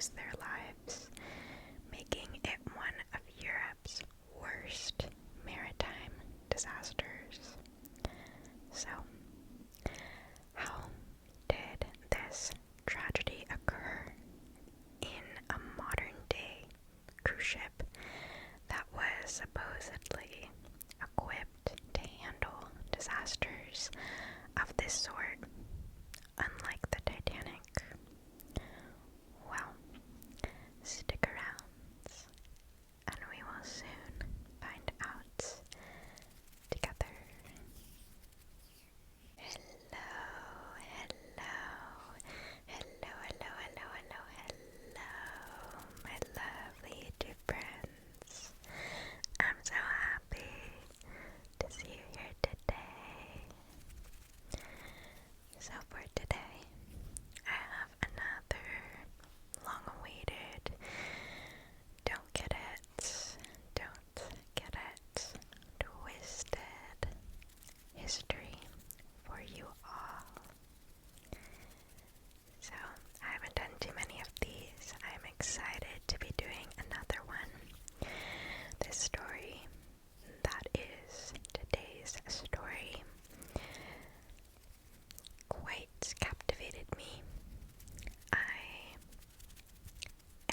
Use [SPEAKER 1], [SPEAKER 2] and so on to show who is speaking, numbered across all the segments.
[SPEAKER 1] lose their lives, making it one of Europe's worst maritime disasters. So, how did this tragedy occur in a modern-day cruise ship that was supposedly equipped to handle disasters of this sort, unlike the Titanic? Well, stick around and we will soon find out together. Hello, my lovely two friends. I'm so happy to see you here today. So for today, I have another long-awaited don't get it twisted history for you all. So I haven't done too many of these. I'm excited to be doing another one. This story that is today's story quite captivated me. I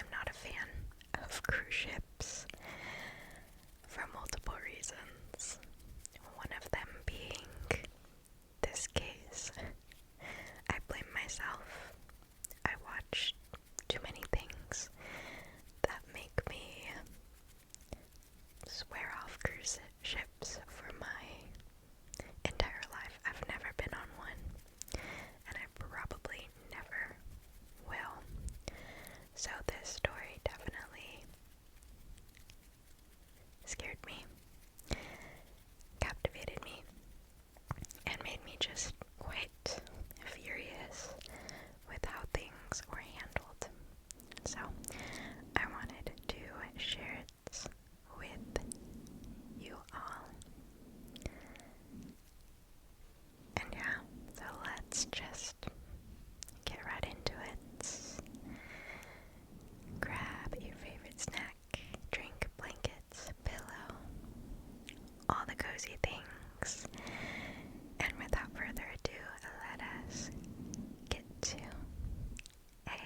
[SPEAKER 1] am not a fan of cruise ships for multiple reasons. One of them being this case. I blame myself. I watch too many things that make me swear off cruise ships for my entire life. I've never been on one, and I probably never will. So this story definitely scared me, captivated me, and made me just quite furious with how things were handled. So I wanted to share it with you all. And yeah, so let's just get right into it. Grab your favorite snack, drink, blankets, pillow, all the cozy things. And without further ado, let us get to ASMRing.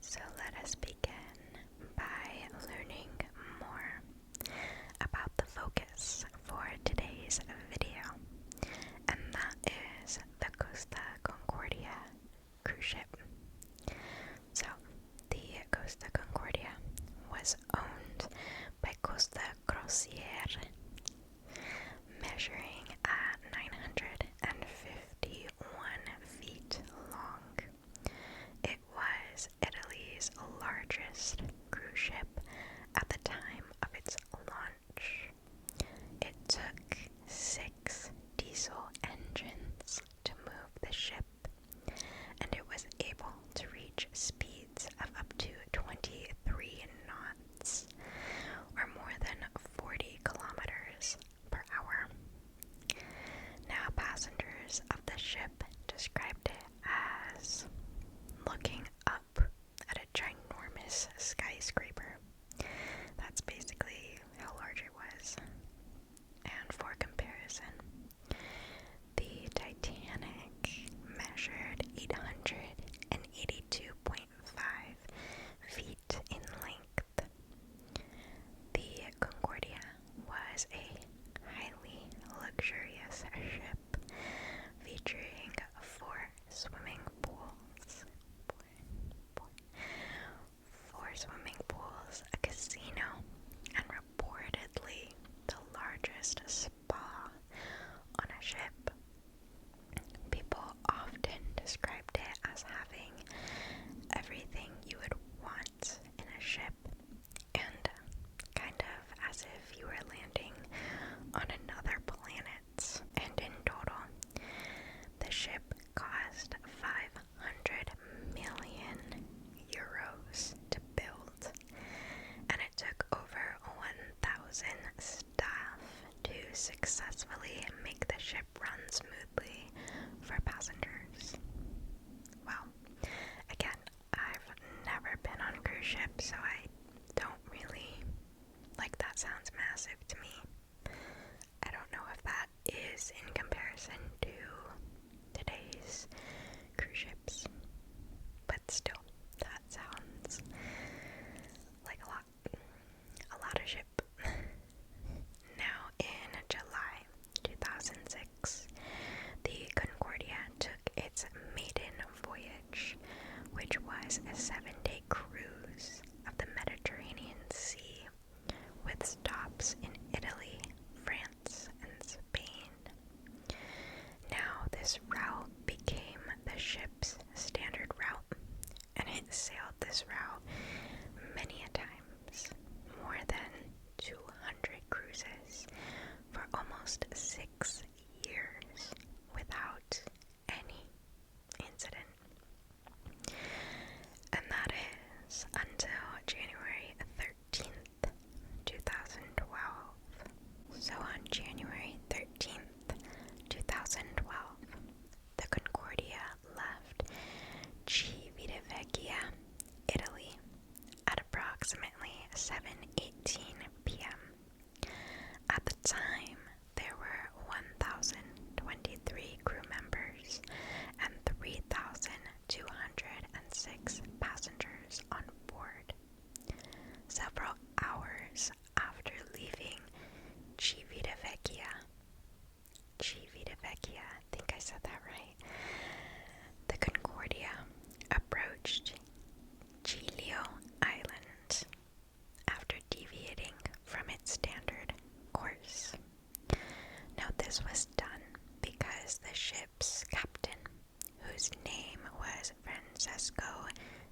[SPEAKER 1] So let us begin by learning more about the focus for today's video, and that is the Costa Concordia cruise ship. So, the Costa Concordia was owned by Costa Crociere, measuring at 951 feet long. It was Italy's largest cruise ship at the time of its launch. It took 6 diesel engines to move the ship, and it was able to reach speeds of up to 23 knots, or more than 40 km successfully make the ship run smoothly for passengers. Well, again, I've never been on a cruise ship, so I don't really, like, that sounds massive to me. I don't know if that is in comparison to today's cruise ships, but still, that sounds like a lot of ship. Now, in July 2006, the Concordia took its maiden voyage, which was a 7-day cruise of the Mediterranean Sea with stops in Italy, France, and Spain. Now, this route became the ship's standard route, and it sailed this route many a times, more than 200 cruises for almost 6 years without any incident. And that is until January 13th, 2012. So on January 13th, 2012, the Concordia left Civitavecchia, Italy, at approximately 7:18 p.m. At the time, there were 1,023 crew members and 3,206 passengers on board. Several hours after leaving Civitavecchia, I think I said that right, the Concordia approached Giglio Island after deviating from its standard course. Now, this was done because the ship's captain, whose name was Francesco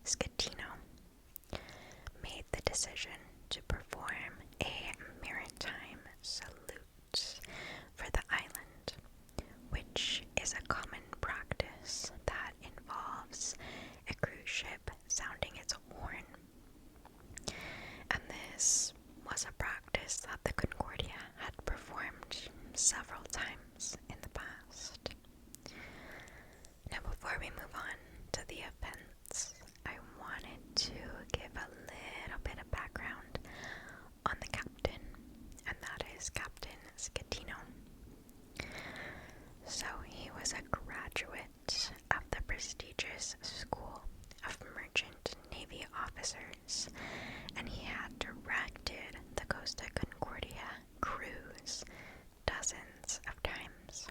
[SPEAKER 1] Schettino, made the decision to perform a maritime salute for the island, which is a common practice that involves a cruise ship sounding its horn. And this was a practice that the Concordia had performed several times in the past. Now, before we move on to the events, I wanted to give a little bit of background on the captain, and that is Captain Schettino. So he was a graduate of the prestigious School of Merchant Navy Officers, and he had directed the Costa Concordia cruise dozens of times.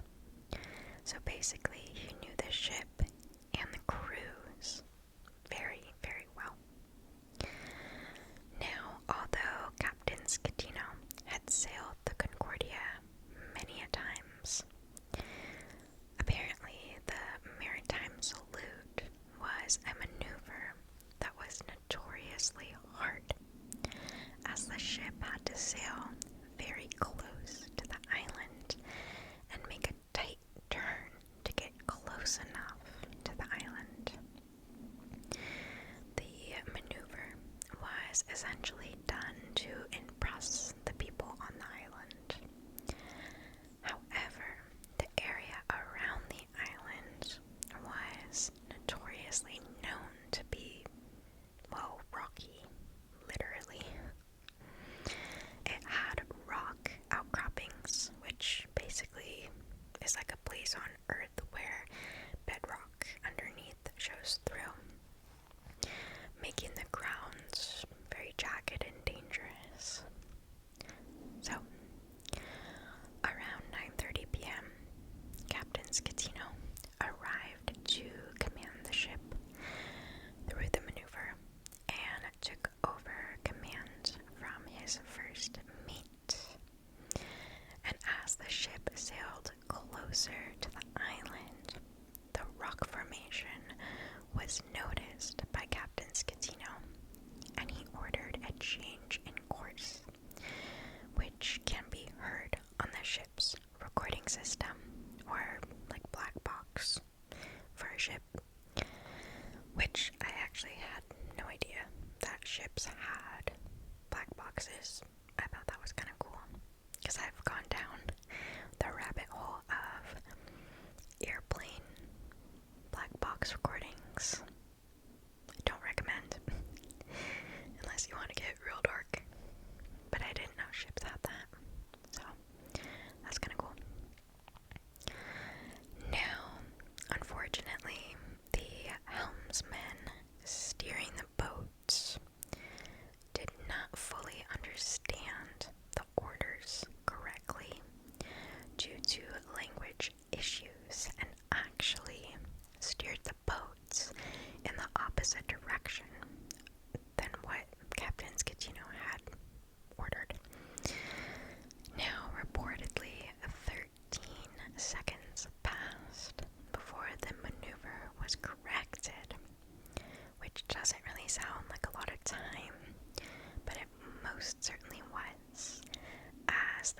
[SPEAKER 1] So basically, he knew the ship and the cruise very, very well. Now, although Captain Schettino had sailed the Concordia many a times, apparently the maritime salute was a maneuver that was notoriously hard, as the ship had to sail very close to the island and make a tight turn to get close enough to the island. The maneuver was essentially done to impress the people on the island. However, the area around the island was notoriously known to be, well, rocky, literally. It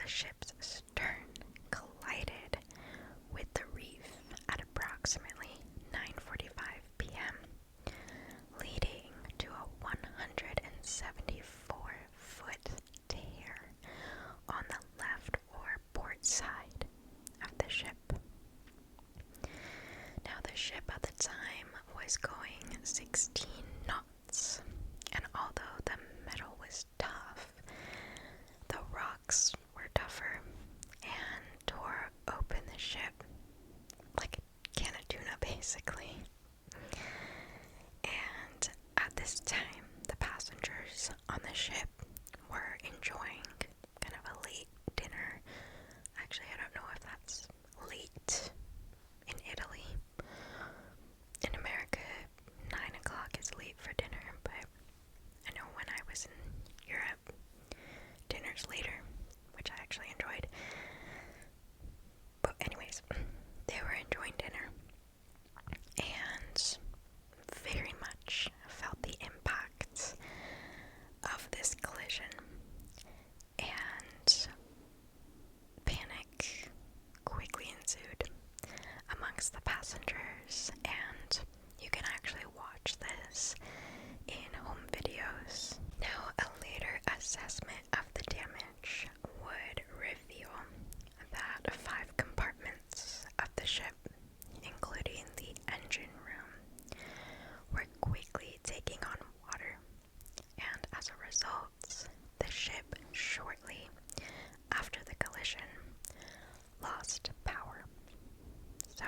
[SPEAKER 1] the ship's stern collided with the reef at approximately 9:45 p.m., leading to a 174-foot tear on the left or port side of the ship. Now, the ship at the time was going 16 knots, and although the metal was tough, the rocks were tougher and tore open the ship like a can of tuna, basically. And at this time, the passengers on the ship were enjoying kind of a late dinner. Actually, I don't know if that's late in Italy. In America, 9 o'clock is late for dinner, but I know when I was in Europe, dinner's later, which I actually enjoyed. But anyways, they were enjoying dinner and very much felt the impact of this collision, and panic quickly ensued amongst the passengers, and you can actually watch this in home videos. Now, a later assessment of the damage would reveal that 5 compartments of the ship, including the engine room, were quickly taking on water, and as a result, the ship shortly after the collision lost power. So,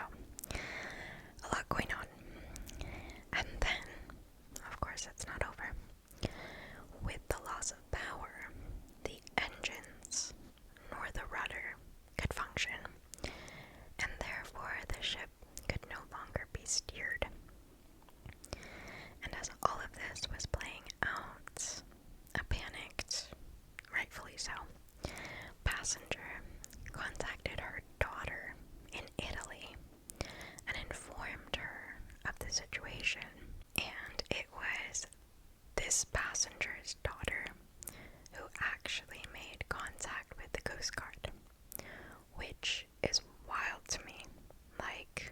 [SPEAKER 1] a lot going on. And then, of course, it's not over. With the loss of power, the engines nor the rudder could function, and therefore the ship could no longer be steered. And as all of this was playing out, a panicked, rightfully so, passenger contacted her daughter in Italy and informed her of the situation. And it was this passenger's daughter who actually made contact with the Coast Guard, which is wild to me. Like,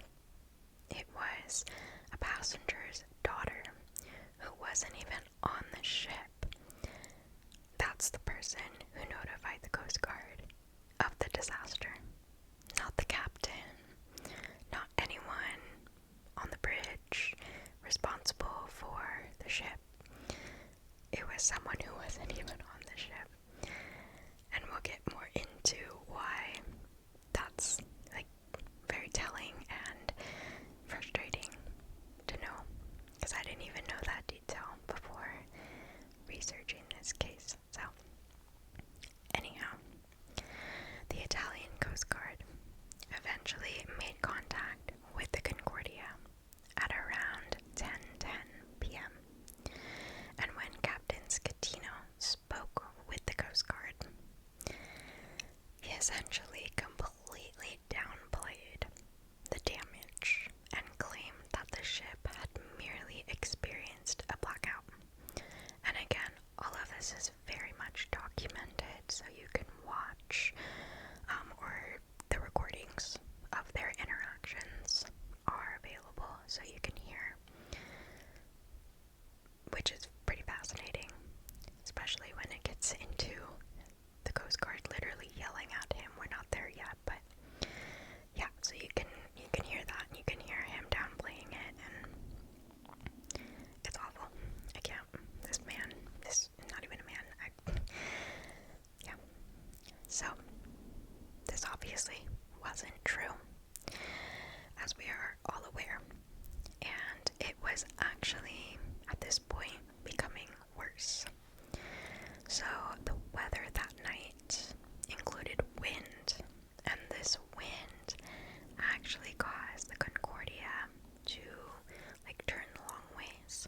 [SPEAKER 1] it was a passenger's daughter who wasn't even on the ship. That's the person who notified the Coast Guard of the disaster. Not the captain, not anyone on the bridge responsible for the ship. It was someone who wasn't even on the ship. And we'll get more into why that's like very telling and frustrating to know, because I didn't even know that detail before researching this case. So anyhow, the Italian Coast Guard eventually made contact with the Concordia at around 10:10 p.m. And when Captain Scatino spoke with the Coast Guard, he essentially completely downplayed the damage and claimed that the ship had merely experienced a blackout. And again, all of this is very much documented, so you can watch or the recordings of their interactions are available, so you can hear, which is pretty fascinating, especially when it gets into the Coast Guard literally yelling at him. We're not there yet, but yeah, so you can hear that, and you can hear him downplaying it, and it's awful. I can't. This not even a man. Yeah. So this obviously wasn't true, as we are all aware, and it was actually at this point becoming worse. So the weather that night included wind, and this wind actually caused the Concordia to turn long ways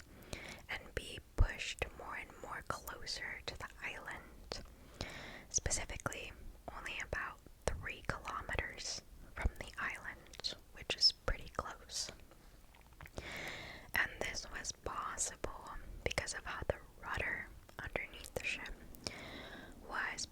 [SPEAKER 1] and be pushed more and more closer to the island, specifically only about 3 kilometers from the island, which is pretty close. And this was possible because of how the rudder underneath the ship was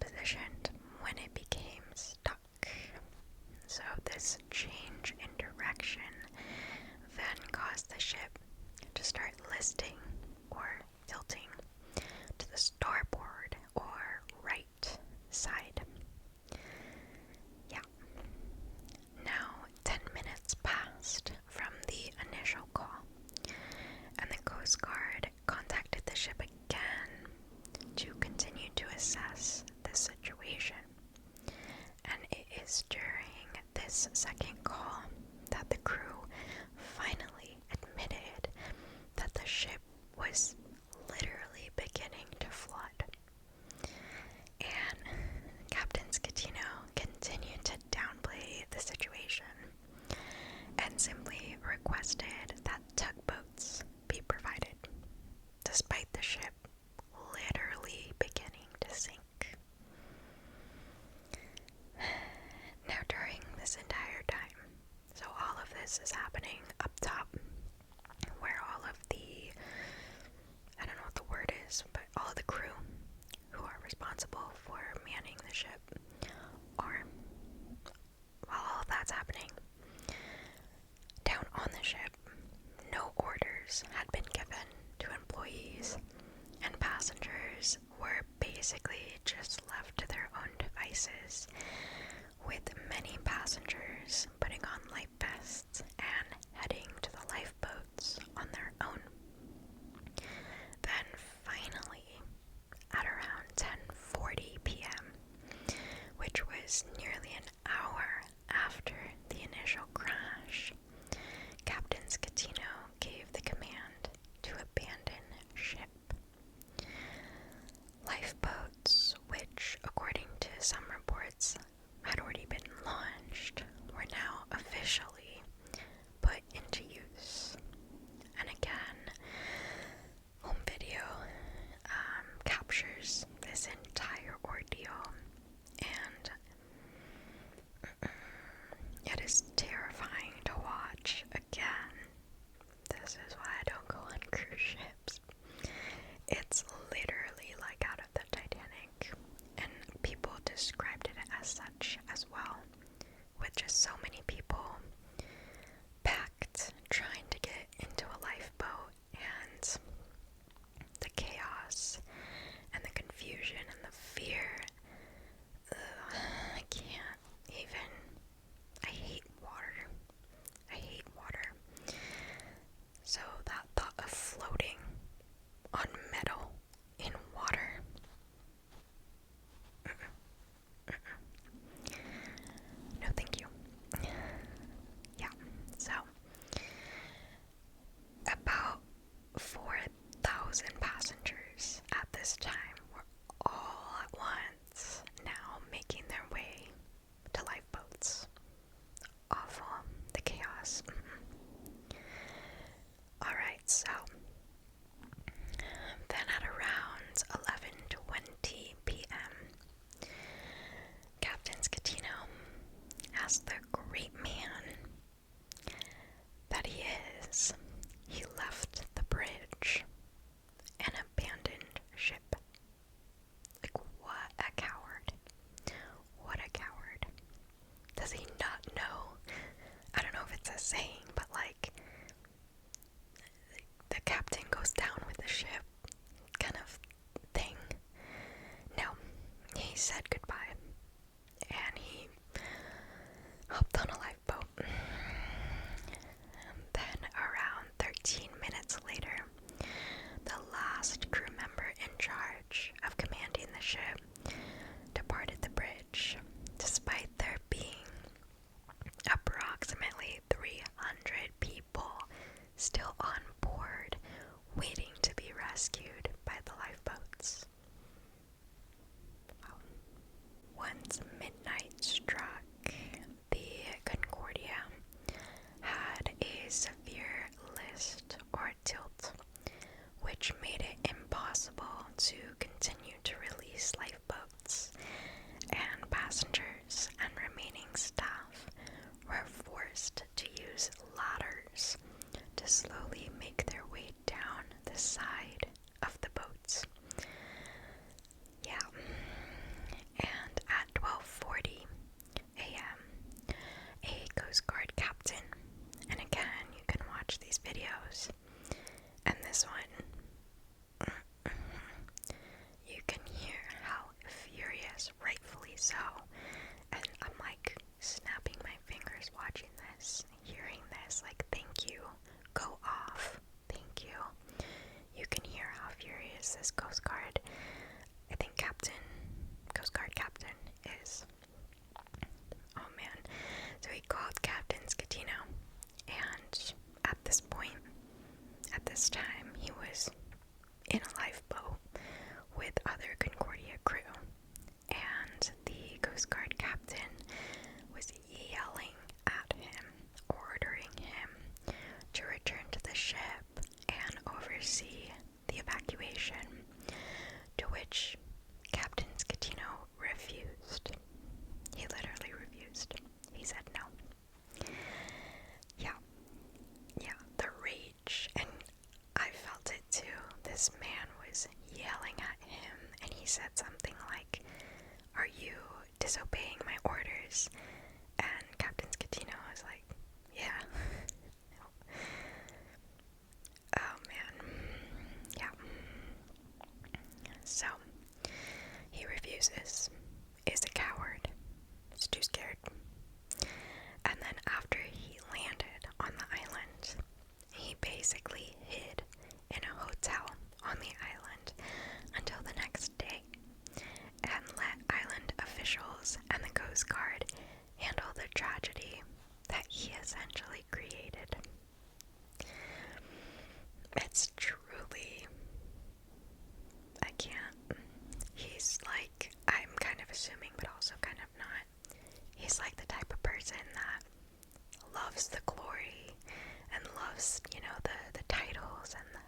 [SPEAKER 1] was during this second call that the crew finally admitted that the ship was literally beginning to flood. And Captain Scatino continued to downplay the situation and simply requested that tugboats be provided, despite the ship literally beginning to sink. Now, during this entire time, so all of this is happening up top, where all of the, I don't know what the word is, but all of the crew who are responsible for manning the ship are. While all of that's happening, down on the ship, no orders had been given to employees, and passengers were basically just left to their own devices, with many passengers putting on life vests and heading to the lifeboats on their own. Then finally, at around 10:40 p.m., which was nearly an hour after the initial crash, Captain Scatino gave the command to abandon ship. Lifeboats, which, according to some reports, had already been launched, were now officially put into use. And again, home video captures this entire ordeal, and it is terrifying to watch. Again, this is why I don't go on cruise ships. It's literally like out of the Titanic, and people described it as such as well, with just so many people packed trying to get into a lifeboat, and the chaos and the confusion and the fear. I can't even. I hate water. I hate water. So that thought of floating on metal in water. No, thank you. Yeah, so about 4,000 passengers at this time were all at once now making their way to lifeboats. Awful, the chaos. Alright, so then at around 11:20 p.m., Captain Scatino, as the great man that he is, he left the bridge and abandoned ship. Like, what a coward. What a coward. Does he not know? I don't know if it's a saying, but like, the captain goes down with the ship kind of thing. No, he said goodbye, and he hopped on a lifeboat. Then around 13 minutes later, the last crew member in charge of commanding the ship departed the bridge, despite there being approximately 300 people still on board, waiting to be rescued by the lifeboats. Wow. Once midnight struck, the Concordia had a severe list or tilt, which made it impossible to continue to release lifeboats, and passengers divers. And Captain Scatino was like, yeah. Oh man. Yeah. So, he refuses, is a coward, is too scared. And then after he landed on the island, he basically hid in a hotel on the island until the next day and let island officials and the Coast Guard handle the tragedy that he essentially created. It's truly, I can't. He's like, I'm kind of assuming, but also kind of not. He's like the type of person that loves the glory and loves, the titles and the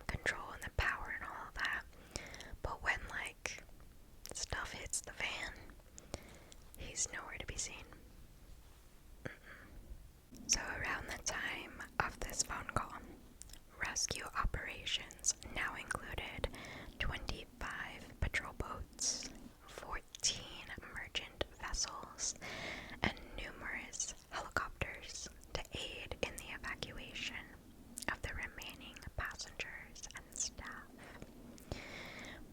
[SPEAKER 1] control and the power and all of that. But when, like, stuff hits the fan, he's nowhere to be seen. So around the time of this phone call, rescue operations now included 25 patrol boats, 14 merchant vessels, and numerous helicopters to aid in the evacuation of the remaining passengers and staff.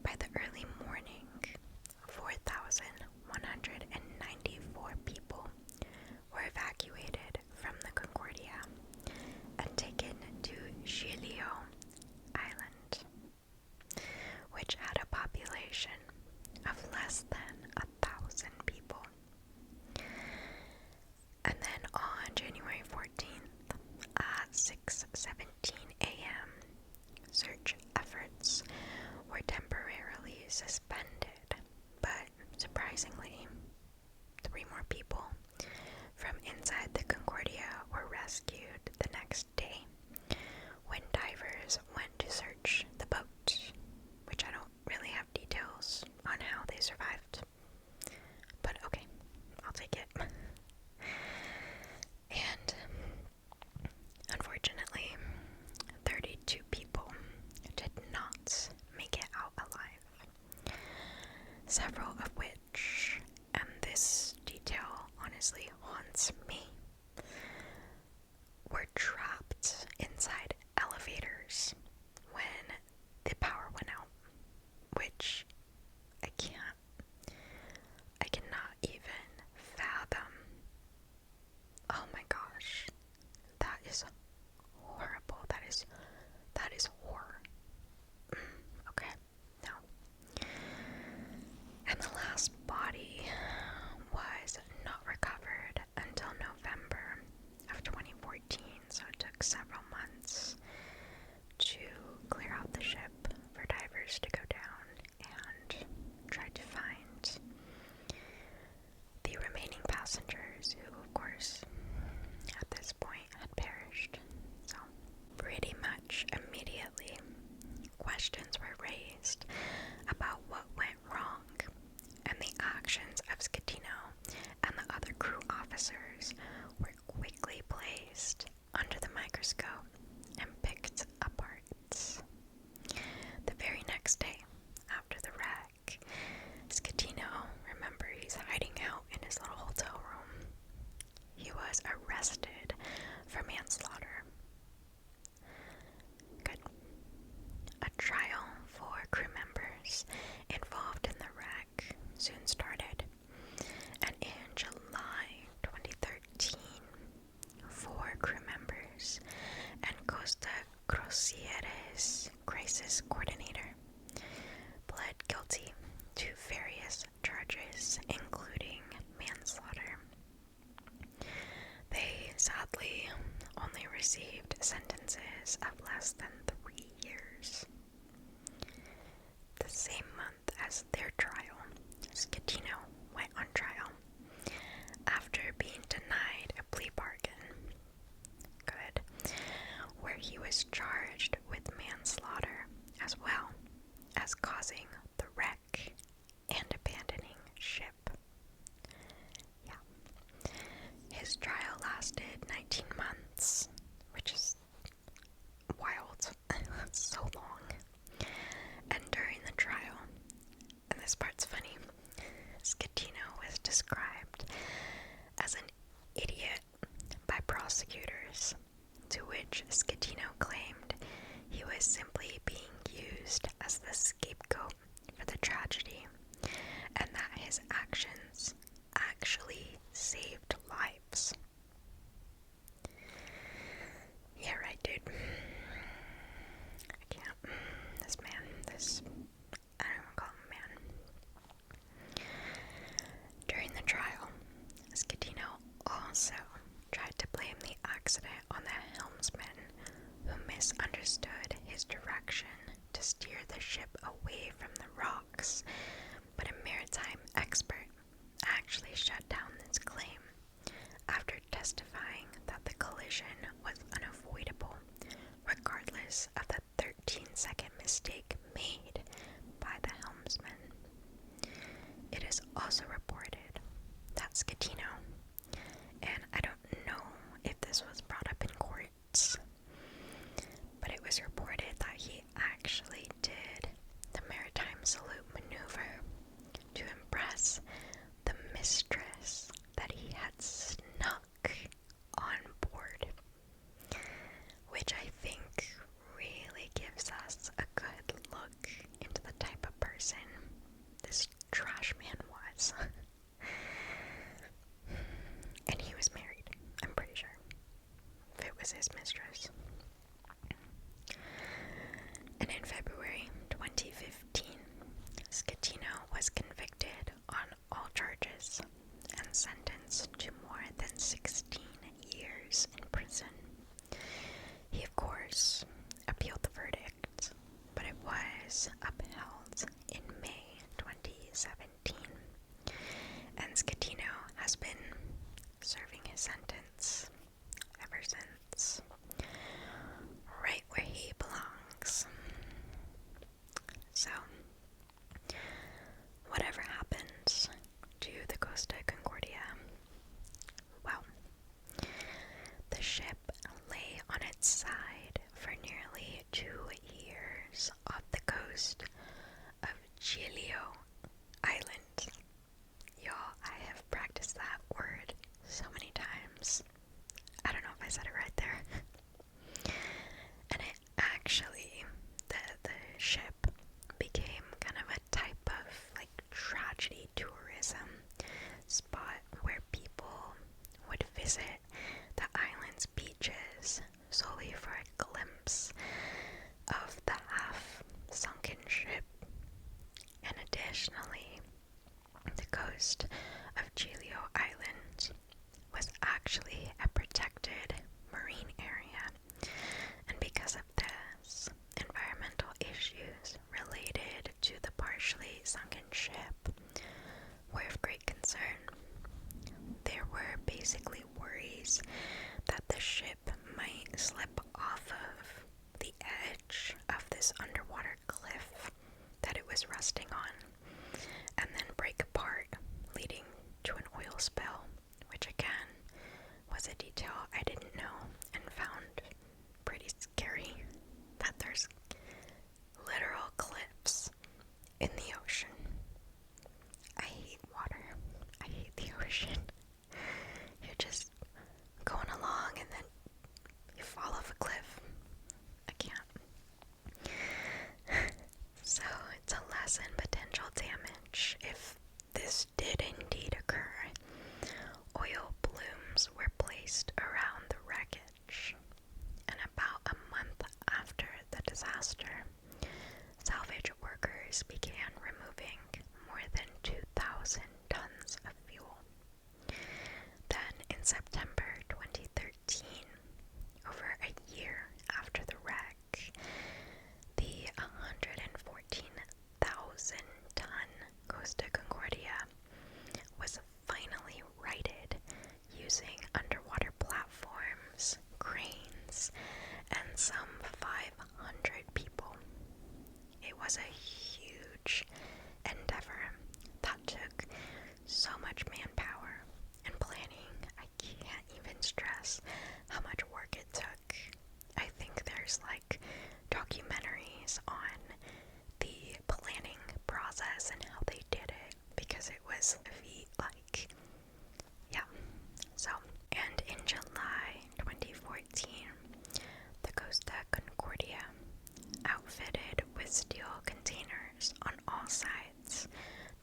[SPEAKER 1] By the early morning, 4,194 people were evacuated from the Concordia and taken to Giglio Island, which had a population of less than 1,000 people. And then on January 14th at 6:17 a.m., search efforts were temporarily suspended, but surprisingly, 3 more people from inside the Concordia were rescued the next day when divers went to search the boat, which I don't really have details on how they survived. But okay, I'll take it. And unfortunately, 32 people did not make it out alive. Several of which, and this detail honestly haunts me, were trapped inside elevators when the power went out, which I cannot even fathom. Oh my gosh, that is horrible. That is horror. Okay, no. And the last body was not recovered until November of 2014, so it took several months to clear out the ship for divers to go down and try to find the remaining passengers who, of course, at this point had perished. So, pretty much immediately, questions were raised about what went wrong, and the actions of Scatino and the other crew officers were quickly placed under the microscope and picked apart. The very next day, after the wreck, Scatino, remember, he's hiding out in his little hotel room. He was arrested for manslaughter. Good. A trial for crew members involved in the wreck soon started, and in July 2013, 4 crew members and Costa Concordia's crisis coordinator pled guilty to various charges, including manslaughter. They sadly only received sentences of less than 3 years. The same month as their trial, Scatino went on trial after being denied a plea bargain. Good. Where he was charged with manslaughter as well as causing the wreck and abandoning ship. Yeah. His trial lasted 19 months, which is wild. So long. And during the trial, and this part's funny, Scatino was described mistress that he had snuck on board, which I think really gives us a good look into the type of person this trash man was. And he was married, I'm pretty sure, if it was his mistress. And in February 2015, Schettino was convicted on all charges and sentenced to more than 16 years in prison. He, of course, appealed the verdict, but it was upheld in May 2017, and Schettino has been serving his sentence ever since, right where he belongs. So, whatever happened to the Costa Concordia, well, the ship lay on its side for nearly 2 years off the coast of Giglio Island. Y'all, I have practiced that word so many times. I don't know if I said it right there. And it actually, the ship became kind of a type of like tragedy tourism spot where people would visit the island's beaches solely for a glimpse of the half-sunken ship. And additionally, the coast of Giglio Island was actually a protected marine area, and because of this, environmental issues related to the partially sunken ship were of great concern. There were basically worries that the ship might slip off of the edge of this underwater cliff that it was resting on, and then break apart, leading to an oil spill, which again was a detail I didn't know and found pretty scary, that there's literal cliffs in the ocean. I hate water. I hate the ocean. You're just going along and then you fall off a cliff. I can't. So it's a lesson in potential damage if this did indeed occur. Oil blooms were placed around the wreckage, and about a month after the disaster, salvage workers began removing more than 2,000 tons of fuel. Then, in September 2013, over a year after the wreck, the 114,000-ton Costa Concordia was finally righted using underwater platforms, cranes, and some 500 people. It was a huge endeavor that took so much manpower and planning. I can't even stress how much work it took. I think there's like documentaries on the planning process and how they did it, because it was a feat, like, yeah. So, and in July 2014, the Costa Concordia, outfitted with steel containers on all sides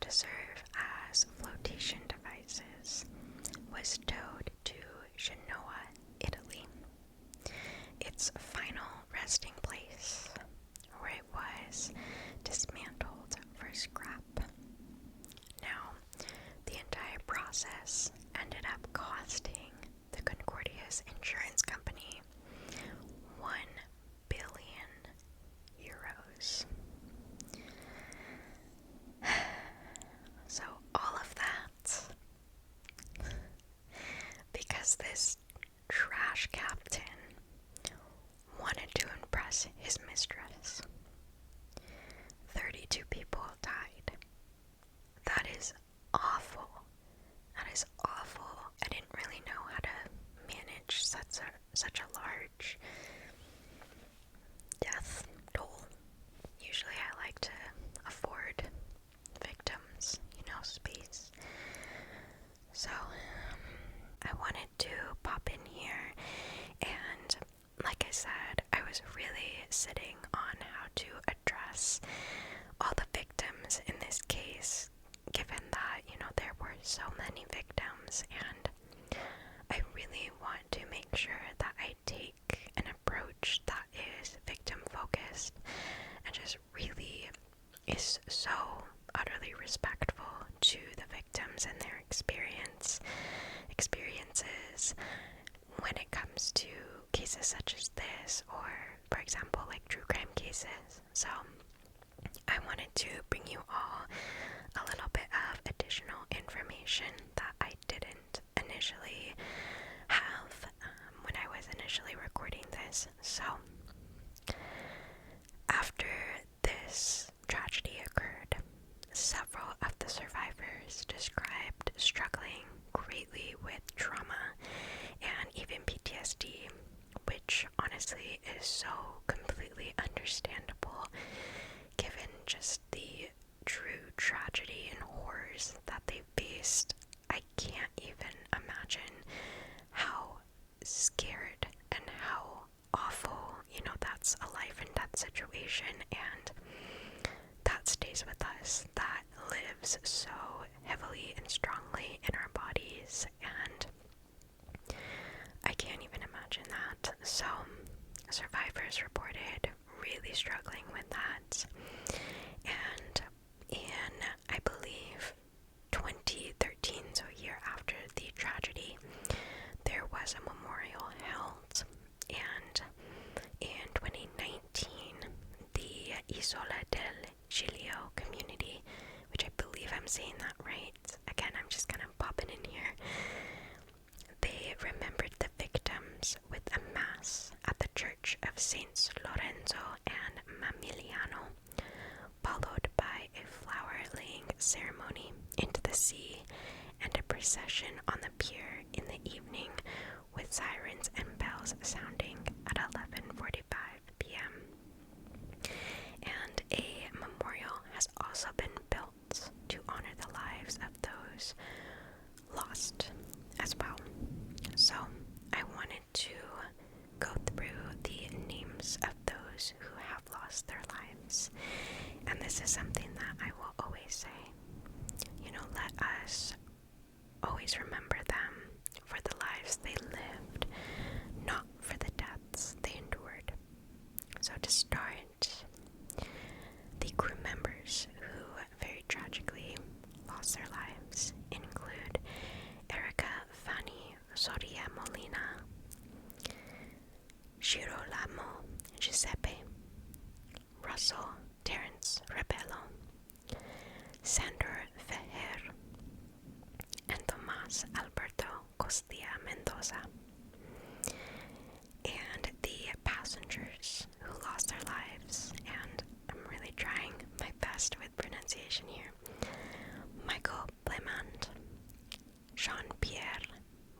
[SPEAKER 1] to serve as flotation devices, was towed to Genoa, Italy, its final resting place, where it was dismantled for scrap. Now, the entire process ended up costing the Concordia's insurance company 1 billion euros. So all of that because this trash captain wanted to impress his mistress. 32 people died. That is awful. That is awful. I didn't really know how to manage such a large death toll. Usually I like to afford victims, space. I wanted to pop in here, and like I said, I was really sitting on how to address all the victims in this case, given that, there were so many victims, and I really want to make sure that I take an approach that is victim focused and just really is so utterly respectful to the victims and their experiences when it comes to cases such as this, or for example like true crime cases. So I wanted to bring you all a little bit of additional information that I didn't initially have when I was initially recording this. So after this tragedy occurred, several of the survivors described struggling greatly with trauma and even PTSD, which honestly is so completely understandable given just the true tragedy and horrors that they faced. I can't even imagine how scared and how awful, that's a life and death situation, and that stays with us, that lives so heavily and strongly in our bodies, and I can't even imagine that. So survivors reported really struggling with that, and in, I believe, 2013, so a year after the tragedy, there was a memorial held, and in 2019, the Isola del Giglio community, which I believe I'm saying that right, again, I'm just kind of popping in here, they remembered the victims with a mass at the Church of Saints Lorenzo and Mamiliano, followed by a flower-laying ceremony into the sea and a procession on the pier in the evening with sirens and bells sounding at 11:45 p.m. And a memorial has also been built to honor the lives of those lost as well. So I wanted to go through the names of those who have lost their lives, and this is something that I will always say, let us always remember them for the lives they lived, not for the deaths they endured. So to start, the crew members who very tragically lost their lives include Erica Fanny Soria Molina, Girolamo Giuseppe, Russell Terence Rebello, Sandor Feher, and Tomas Alberto Costilla Mendoza. And the passengers who lost their lives, and I'm really trying my best with pronunciation here, Michael Blemand, Jean-Pierre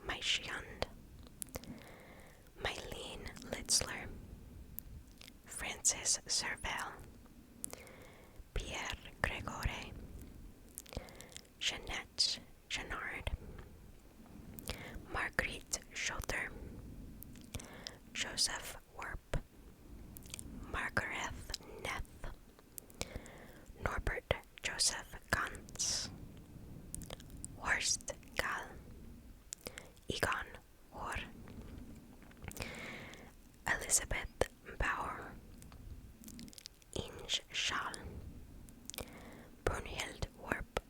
[SPEAKER 1] Maichiand, Mylene Litzler, Francis Servel, Pierre Gregore, Jeanette Chenard, Marguerite Schulter, Joseph Werp, Margaret Neth, Norbert Joseph Gantz, Horst Gall, Egon Hohr, Elizabeth Bauer, Inge Schall, Brunhild Werp,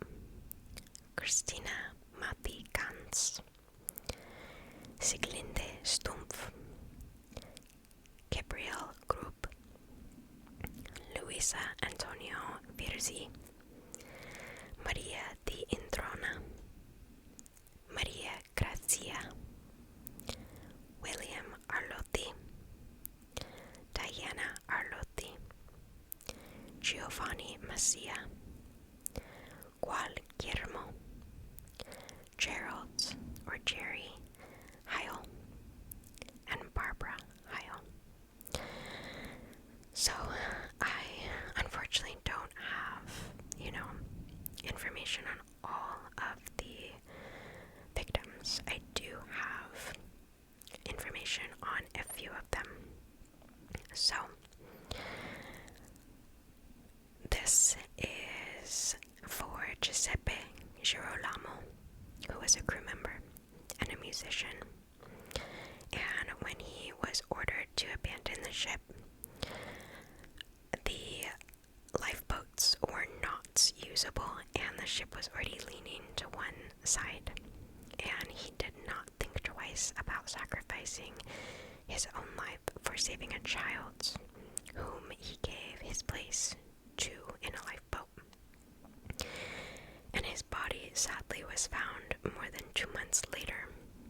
[SPEAKER 1] Christina Matti Gantz, Siglinde Stumpf, Gabriel Group, Luisa Antonio Virzi, Maria Di Introna, Maria Grazia, William Arlotti, Diana Arlotti, Giovanni Massia, Guillermo, Gerald or Jerry Heil, and Barbara Heil. So I unfortunately don't have, information on all of the victims. I do Girolamo, who was a crew member and a musician. And when he was ordered to abandon the ship, the lifeboats were not usable and the ship was already leaning to one side. And he did not think twice about sacrificing his own life for saving a child whom he gave his place to in a lifeboat. And his body sadly was found more than 2 months later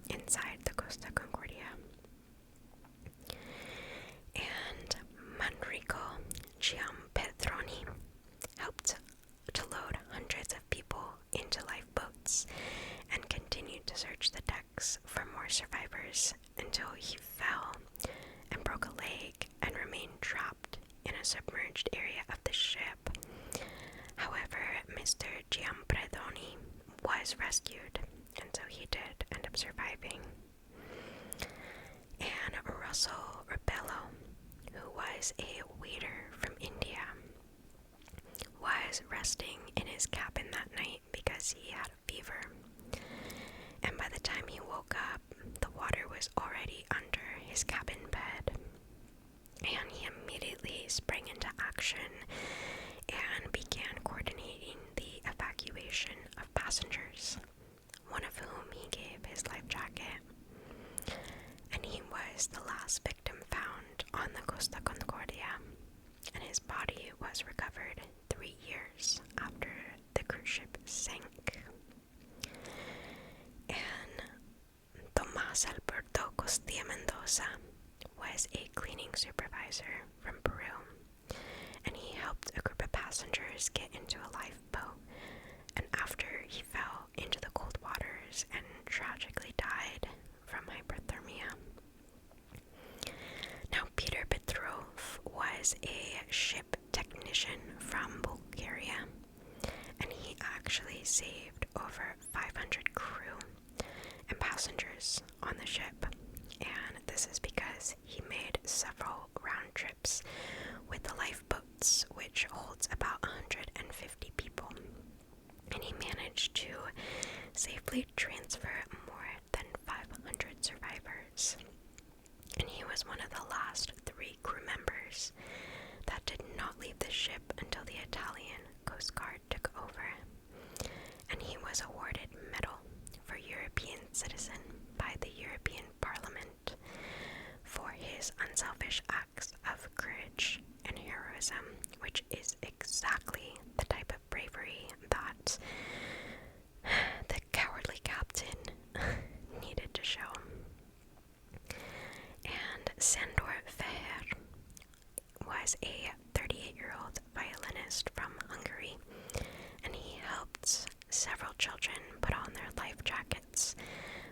[SPEAKER 1] inside the Costa Concordia. And Manrico Giampetroni helped to load hundreds of people into lifeboats and continued to search the decks for more survivors until he fell and broke a leg and remained trapped in a submerged area of the ship. However, Mr. Giampetroni was rescued, and so he did end up surviving. And Russell Rebello, who was a waiter from India, was resting in his cabin that night because he had a fever. And by the time he woke up, the water was already under his cabin bed. And he immediately sprang into action and began coordinating the evacuation of passengers, one of whom he gave his life jacket. And he was the last victim found on the Costa Concordia, and his body was recovered 3 years after the cruise ship sank. And Tomás Alberto Costilla Mendoza was a cleaning supervisor from Peru, and he helped a group of passengers get into a lifeboat, and after he fell into the cold waters and tragically died from hypothermia. Now, Peter Petrov was a ship technician from Bulgaria, and he actually saved over 500 crew and passengers on the ship, and this is because he made several round trips with the lifeboats, which holds about 150 people, and he managed to safely transfer more than 500 survivors. And he was one of the last 3 crew members that did not leave the ship until the Italian Coast Guard took over, and he was awarded Medal for European Citizen by the European Parliament for his unselfish acts of courage and heroism, which is exactly the type of bravery that the cowardly captain needed to show. And Sandor Feher was a 38-year-old violinist from Hungary, and he helped several children put on their life jackets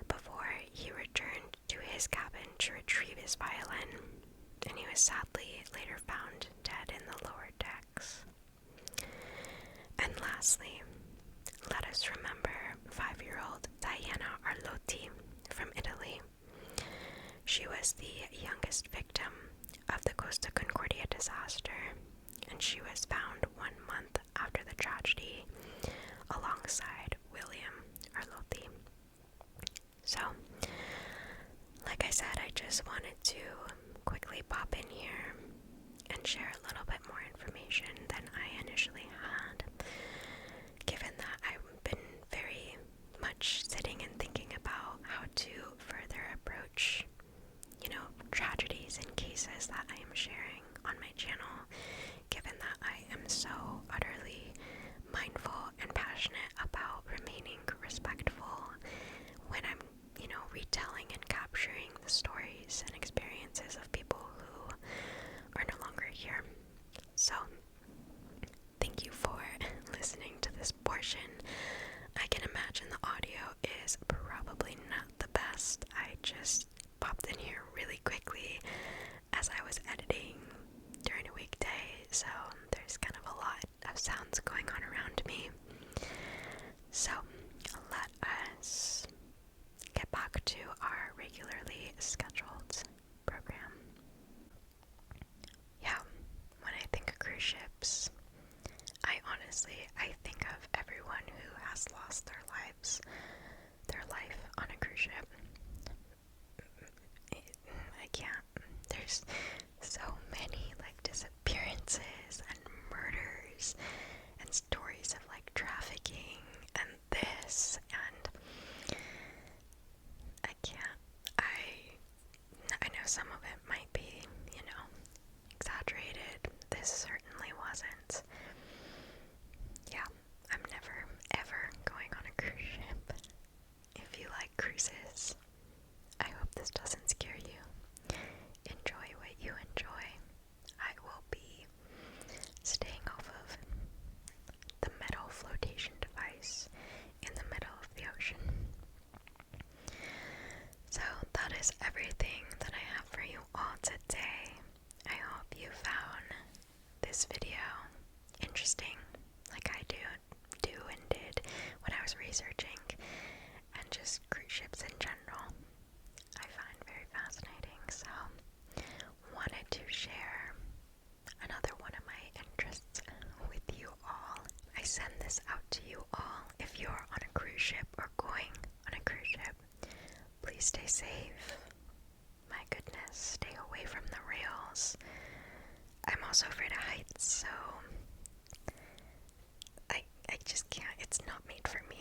[SPEAKER 1] before he returned to his cabin to retrieve his violin, and he was sadly later found dead in the lower decks. And lastly, let us remember 5-year-old Diana Arlotti from Italy. She was the youngest victim of the Costa Concordia disaster, and she was found 1 month after the tragedy alongside William Arlotti. So, like I said, I just wanted to quickly pop in here and share a little bit more information than I initially had, given that I've been very much sitting and thinking about how to further approach, tragedies and cases that I am sharing on my channel, given that I am so utterly mindful and passionate about remaining respectful when I'm, retelling and capturing the stories and experiences of people who are no longer here. So, thank you for listening to this portion. I can imagine the audio is probably not the best. I just popped in here really quickly as I was editing during a weekday, so there's kind of a lot of sounds going on around me. So let us get back to our regularly scheduled program. Yeah, when I think of cruise ships, I think of everyone who has lost their cruises. I hope this doesn't scare you. Enjoy what you enjoy. I will be staying off of the metal flotation device in the middle of the ocean. So that is everything that I have for you all today. I hope you found this video interesting, like I do and did when I was researching, and just cruise ships in general I find very fascinating. So wanted to share another one of my interests with you all. I send this out to you all. If you're on a cruise ship or going on a cruise ship, please stay safe. My goodness, stay away from the rails. I'm also afraid of heights, so I just can't. It's not made for me.